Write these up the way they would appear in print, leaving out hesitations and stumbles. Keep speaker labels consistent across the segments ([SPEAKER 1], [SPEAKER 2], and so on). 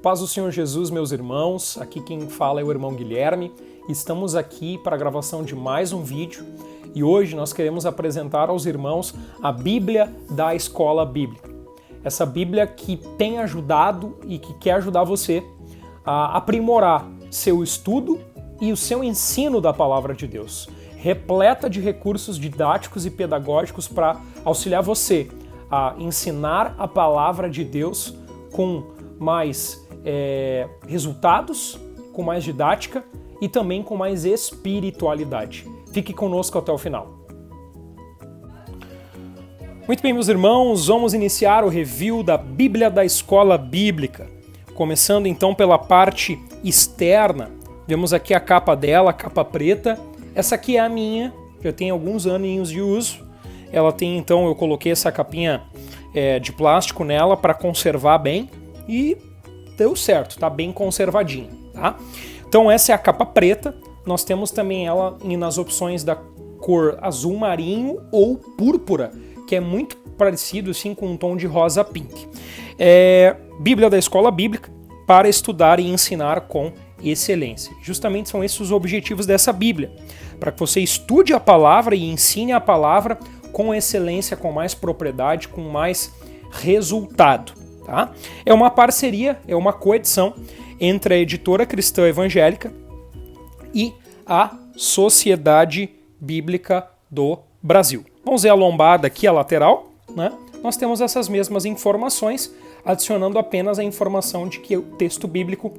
[SPEAKER 1] Paz do Senhor Jesus, meus irmãos, aqui quem fala é o irmão Guilherme. Estamos aqui para a gravação de mais um vídeo e hoje nós queremos apresentar aos irmãos a Bíblia da Escola Bíblica. Essa Bíblia que tem ajudado e que quer ajudar você a aprimorar seu estudo e o seu ensino da Palavra de Deus. Repleta de recursos didáticos e pedagógicos para auxiliar você a ensinar a Palavra de Deus com mais resultados, com mais didática e também com mais espiritualidade. Fique conosco até o final. Muito bem, meus irmãos, vamos iniciar o review da Bíblia da Escola Bíblica. Começando então pela parte externa, vemos aqui a capa dela, a capa preta. Essa aqui é a minha, já tem alguns aninhos de uso. Ela tem então, eu coloquei essa capinha de plástico nela para conservar bem e deu certo, tá bem conservadinho, tá? Então essa é a capa preta. Nós temos também ela nas opções da cor azul marinho ou púrpura, que é muito parecido assim com um tom de rosa pink. Bíblia da Escola Bíblica para estudar e ensinar com excelência. Justamente são esses os objetivos dessa Bíblia, para que você estude a palavra e ensine a palavra com excelência, com mais propriedade, com mais resultado. Tá? É uma parceria, é uma coedição entre a Editora Cristã Evangélica e a Sociedade Bíblica do Brasil. Vamos ver a lombada aqui, a lateral, né? Nós temos essas mesmas informações, adicionando apenas a informação de que o texto bíblico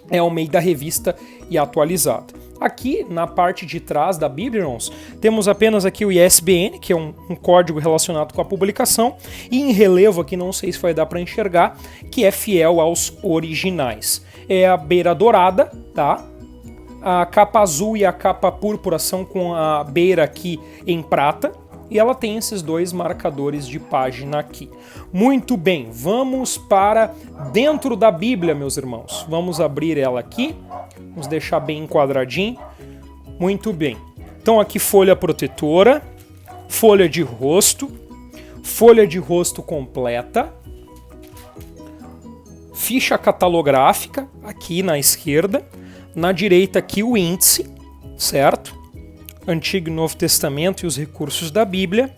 [SPEAKER 1] é ao meio da revista e atualizado. Aqui, na parte de trás da Bíblia, irmãos, temos apenas aqui o ISBN, que é um código relacionado com a publicação, e em relevo aqui, não sei se vai dar para enxergar, que é fiel aos originais. É a beira dourada, tá? A capa azul e a capa púrpura são com a beira aqui em prata, e ela tem esses dois marcadores de página aqui. Muito bem, vamos para dentro da Bíblia, meus irmãos. Vamos abrir ela aqui. Vamos deixar bem enquadradinho. Muito bem. Então aqui folha protetora, folha de rosto completa, ficha catalográfica aqui na esquerda, na direita aqui o índice, certo? Antigo e Novo Testamento e os recursos da Bíblia.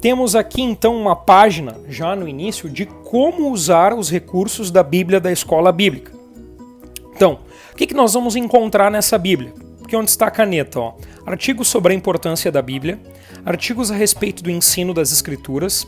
[SPEAKER 1] Temos aqui então uma página, já no início, de como usar os recursos da Bíblia da Escola Bíblica. Então, o que nós vamos encontrar nessa Bíblia? Aqui onde está a caneta, ó. Artigos sobre a importância da Bíblia, artigos a respeito do ensino das Escrituras,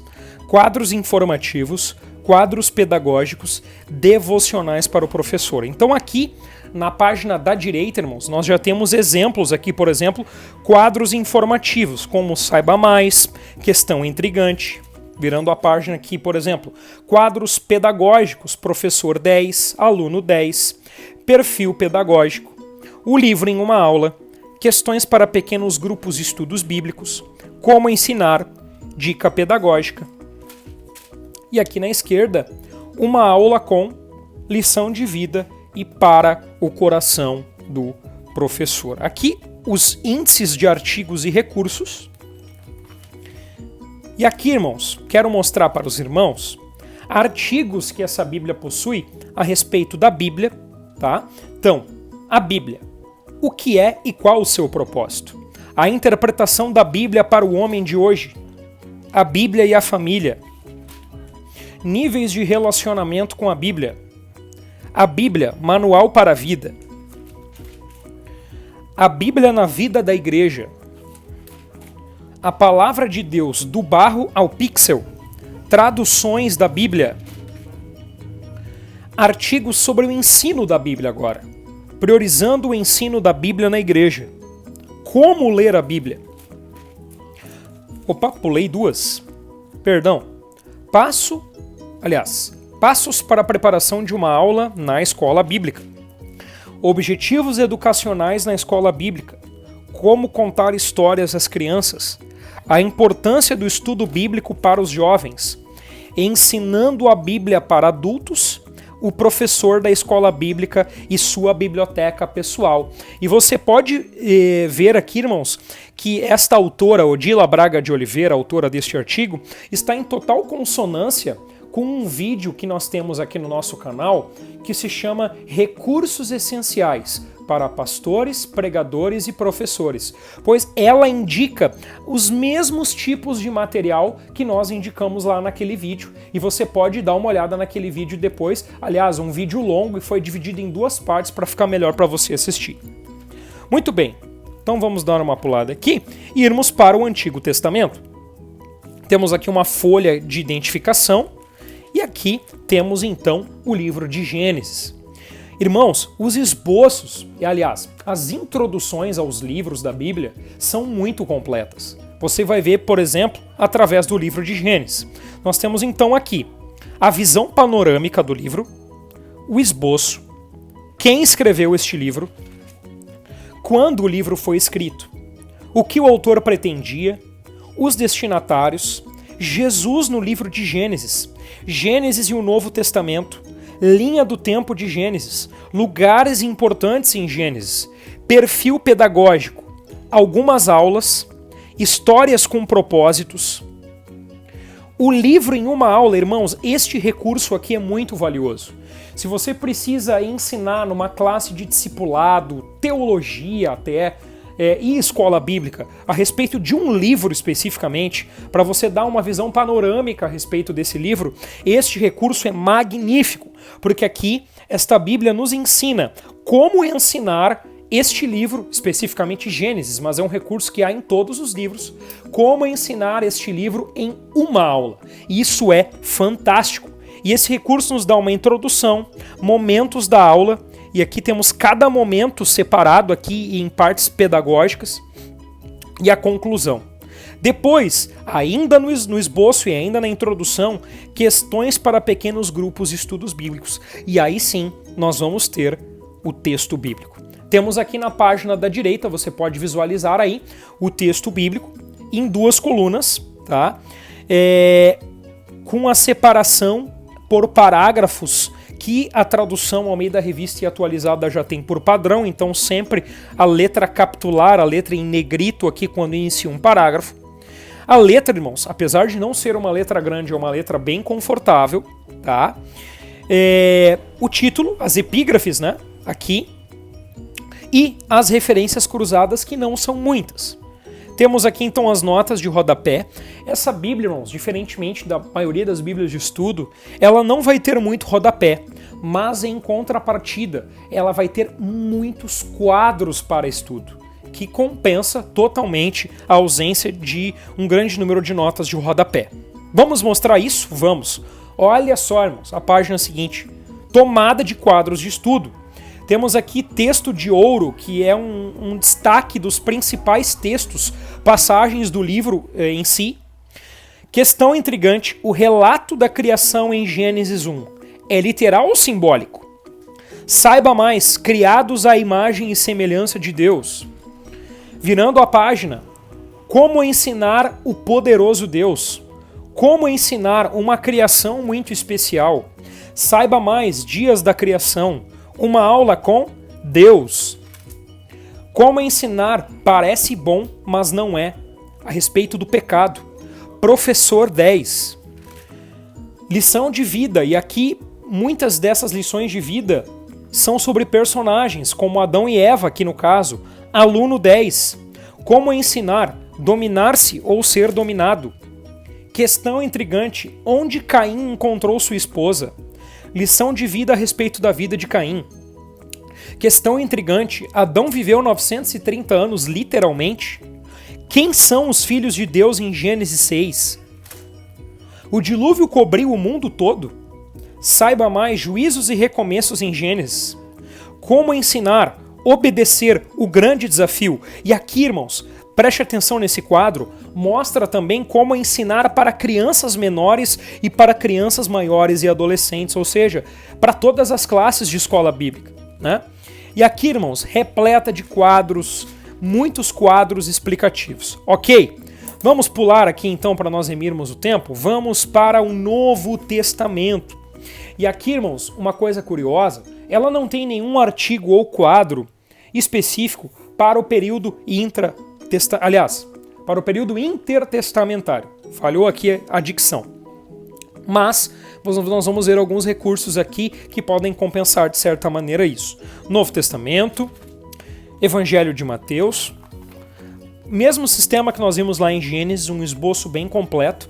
[SPEAKER 1] quadros informativos, quadros pedagógicos, devocionais para o professor. Então aqui, na página da direita, irmãos, nós já temos exemplos aqui, por exemplo, quadros informativos, como Saiba Mais, Questão Intrigante, virando a página aqui, por exemplo, quadros pedagógicos, Professor 10, Aluno 10, Perfil Pedagógico, O Livro em uma Aula, Questões para Pequenos Grupos de Estudos Bíblicos, Como Ensinar, Dica Pedagógica. E aqui na esquerda, uma aula com lição de vida e para o coração do professor. Aqui, os índices de artigos e recursos. E aqui, irmãos, quero mostrar para os irmãos artigos que essa Bíblia possui a respeito da Bíblia, tá? Então, a Bíblia. O que é e qual o seu propósito? A interpretação da Bíblia para o homem de hoje. A Bíblia e a família. Níveis de relacionamento com a Bíblia. A Bíblia, manual para a vida. A Bíblia na vida da igreja. A palavra de Deus do barro ao pixel. Traduções da Bíblia. Artigos sobre o ensino da Bíblia agora. Priorizando o ensino da Bíblia na igreja. Como ler a Bíblia. Opa, pulei duas. Perdão. Passos para a preparação de uma aula na escola bíblica. Objetivos educacionais na escola bíblica. Como contar histórias às crianças. A importância do estudo bíblico para os jovens. Ensinando a Bíblia para adultos. O professor da escola bíblica e sua biblioteca pessoal. E você pode ver aqui, irmãos, que esta autora, Odila Braga de Oliveira, autora deste artigo, está em total consonância com um vídeo que nós temos aqui no nosso canal que se chama Recursos Essenciais para pastores, pregadores e professores, pois ela indica os mesmos tipos de material que nós indicamos lá naquele vídeo, e você pode dar uma olhada naquele vídeo depois. Aliás, um vídeo longo e foi dividido em duas partes para ficar melhor para você assistir. Muito bem, então vamos dar uma pulada aqui e irmos para o Antigo Testamento. Temos aqui uma folha de identificação e aqui temos então o livro de Gênesis. Irmãos, os esboços, e aliás, as introduções aos livros da Bíblia são muito completas. Você vai ver, por exemplo, através do livro de Gênesis. Nós temos então aqui a visão panorâmica do livro, o esboço, quem escreveu este livro, quando o livro foi escrito, o que o autor pretendia, os destinatários, Jesus no livro de Gênesis, Gênesis e o Novo Testamento, linha do tempo de Gênesis, lugares importantes em Gênesis, perfil pedagógico, algumas aulas, histórias com propósitos. O livro em uma aula, irmãos, este recurso aqui é muito valioso. Se você precisa ensinar numa classe de discipulado, teologia até, e escola bíblica, a respeito de um livro especificamente, para você dar uma visão panorâmica a respeito desse livro, este recurso é magnífico, porque aqui esta Bíblia nos ensina como ensinar este livro, especificamente Gênesis, mas é um recurso que há em todos os livros, como ensinar este livro em uma aula. E isso é fantástico. E esse recurso nos dá uma introdução, momentos da aula, e aqui temos cada momento separado aqui em partes pedagógicas e a conclusão. Depois, ainda no esboço e ainda na introdução, questões para pequenos grupos de estudos bíblicos. E aí sim, nós vamos ter o texto bíblico. Temos aqui na página da direita, você pode visualizar aí o texto bíblico em duas colunas, tá? Com a separação por parágrafos que a tradução Almeida Revista e Atualizada já tem por padrão, então sempre a letra capitular, a letra em negrito aqui quando inicia um parágrafo. A letra, irmãos, apesar de não ser uma letra grande, é uma letra bem confortável, tá? O título, as epígrafes, né? Aqui. E as referências cruzadas, que não são muitas. Temos aqui então as notas de rodapé. Essa Bíblia, irmãos, diferentemente da maioria das Bíblias de estudo, ela não vai ter muito rodapé, mas em contrapartida, ela vai ter muitos quadros para estudo, que compensa totalmente a ausência de um grande número de notas de rodapé. Vamos mostrar isso? Vamos! Olha só, irmãos, a página seguinte. Tomada de quadros de estudo. Temos aqui texto de ouro, que é um destaque dos principais textos, passagens do livro em si. Questão intrigante, o relato da criação em Gênesis 1 é literal ou simbólico? Saiba mais, criados à imagem e semelhança de Deus. Virando a página, como ensinar o poderoso Deus? Como ensinar uma criação muito especial? Saiba mais, dias da criação. Uma aula com Deus. Como ensinar parece bom, mas não é, a respeito do pecado. Professor 10. Lição de vida, e aqui muitas dessas lições de vida são sobre personagens, como Adão e Eva, aqui no caso. Aluno 10. Como ensinar, dominar-se ou ser dominado. Questão intrigante, onde Caim encontrou sua esposa? Lição de vida a respeito da vida de Caim. Questão intrigante, Adão viveu 930 anos literalmente? Quem são os filhos de Deus em Gênesis 6? O dilúvio cobriu o mundo todo? Saiba mais, juízos e recomeços em Gênesis. Como ensinar, obedecer, o grande desafio. E aqui, irmãos, preste atenção nesse quadro, mostra também como ensinar para crianças menores e para crianças maiores e adolescentes, ou seja, para todas as classes de escola bíblica, né? E aqui, irmãos, repleta de quadros, muitos quadros explicativos. Ok, vamos pular aqui então para nós remirmos o tempo, vamos para o Novo Testamento. E aqui, irmãos, uma coisa curiosa, ela não tem nenhum artigo ou quadro específico para o período para o período intertestamentário. Falhou aqui a dicção. Mas, nós vamos ver alguns recursos aqui que podem compensar de certa maneira isso. Novo Testamento, Evangelho de Mateus, mesmo sistema que nós vimos lá em Gênesis, um esboço bem completo.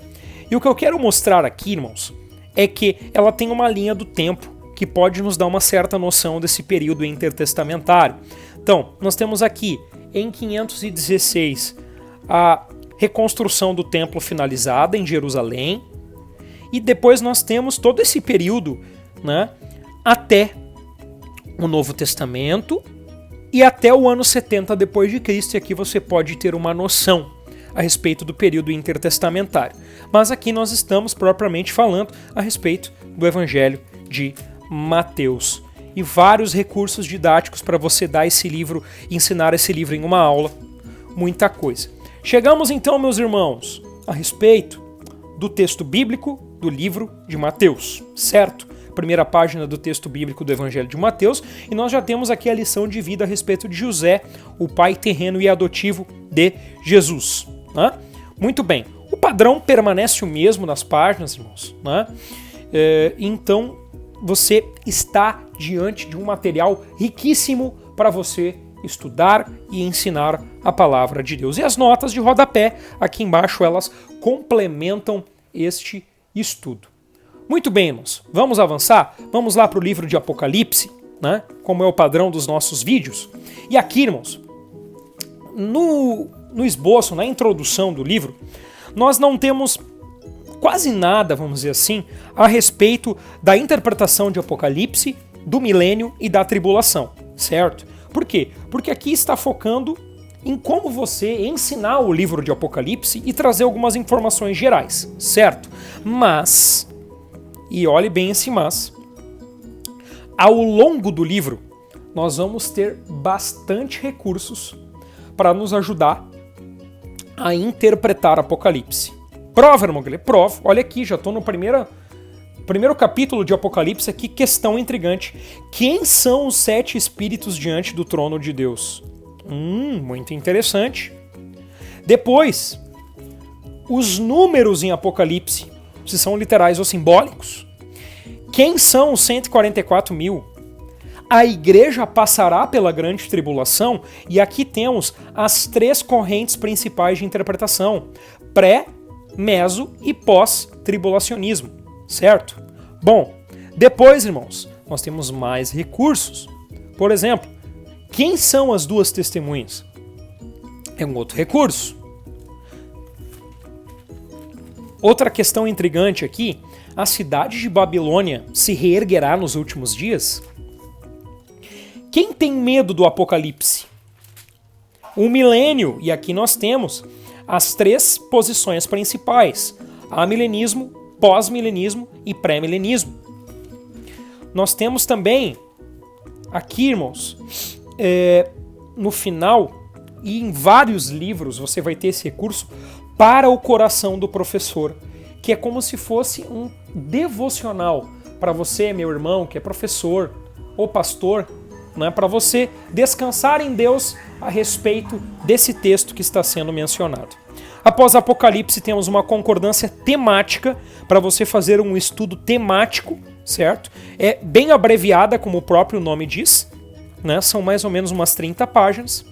[SPEAKER 1] E o que eu quero mostrar aqui, irmãos, é que ela tem uma linha do tempo que pode nos dar uma certa noção desse período intertestamentário. Então, nós temos aqui, em 516, a reconstrução do templo finalizada em Jerusalém, e depois nós temos todo esse período, né, até o Novo Testamento e até o ano 70 depois de Cristo, e aqui você pode ter uma noção a respeito do período intertestamentário. Mas aqui nós estamos propriamente falando a respeito do Evangelho de Mateus. E vários recursos didáticos para você dar esse livro, ensinar esse livro em uma aula, muita coisa. Chegamos então, meus irmãos, a respeito do texto bíblico do livro de Mateus, certo? Primeira página do texto bíblico do Evangelho de Mateus, e nós já temos aqui a lição de vida a respeito de José, o pai terreno e adotivo de Jesus. Né? Muito bem, o padrão permanece o mesmo nas páginas, irmãos. Né? Então, você está diante de um material riquíssimo para você estudar e ensinar a palavra de Deus. E as notas de rodapé, aqui embaixo, elas complementam este estudo. Muito bem, irmãos, vamos avançar? Vamos lá para o livro de Apocalipse, né? Como é o padrão dos nossos vídeos. E aqui, irmãos, no esboço, na introdução do livro, nós não temos quase nada, vamos dizer assim, a respeito da interpretação de Apocalipse, do milênio e da tribulação, certo? Por quê? Porque aqui está focando em como você ensinar o livro de Apocalipse e trazer algumas informações gerais, certo? Mas, e olhe bem esse mas, ao longo do livro, nós vamos ter bastante recursos para nos ajudar a interpretar Apocalipse. Prova, irmão, prova. Olha aqui, já estou no primeiro capítulo de Apocalipse aqui, questão intrigante. Quem são os 7 espíritos diante do trono de Deus? Muito interessante. Depois, os números em Apocalipse, se são literais ou simbólicos. Quem são os 144 mil? A igreja passará pela grande tribulação, e aqui temos as 3 correntes principais de interpretação: pré, meso e pós-tribulacionismo, certo? Bom, depois, irmãos, nós temos mais recursos. Por exemplo, quem são as 2 testemunhas? É um outro recurso. Outra questão intrigante aqui: a cidade de Babilônia se reerguerá nos últimos dias? Quem tem medo do Apocalipse? O milênio, e aqui nós temos as 3 posições principais: amilenismo, pós-milenismo e pré-milenismo. Nós temos também aqui, irmãos, no final, e em vários livros você vai ter esse recurso, para o coração do professor, que é como se fosse um devocional para você, meu irmão, que é professor ou pastor, né, para você descansar em Deus a respeito desse texto que está sendo mencionado. Após Apocalipse, temos uma concordância temática para você fazer um estudo temático, certo? É bem abreviada, como o próprio nome diz, né? São mais ou menos umas 30 páginas.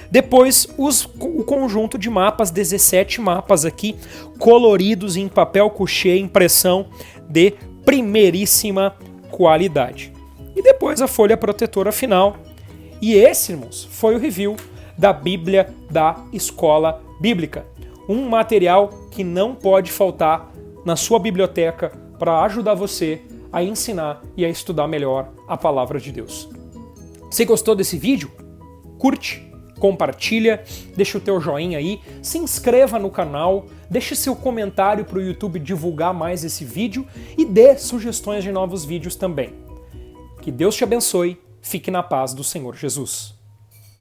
[SPEAKER 1] Depois, o conjunto de mapas, 17 mapas aqui, coloridos em papel couché, impressão de primeiríssima qualidade. E depois a folha protetora final. E esse, irmãos, foi o review da Bíblia da Escola Bíblica. Um material que não pode faltar na sua biblioteca para ajudar você a ensinar e a estudar melhor a palavra de Deus. Se gostou desse vídeo, curte, compartilha, deixa o teu joinha aí, se inscreva no canal, deixe seu comentário para o YouTube divulgar mais esse vídeo e dê sugestões de novos vídeos também. Que Deus te abençoe, fique na paz do Senhor Jesus.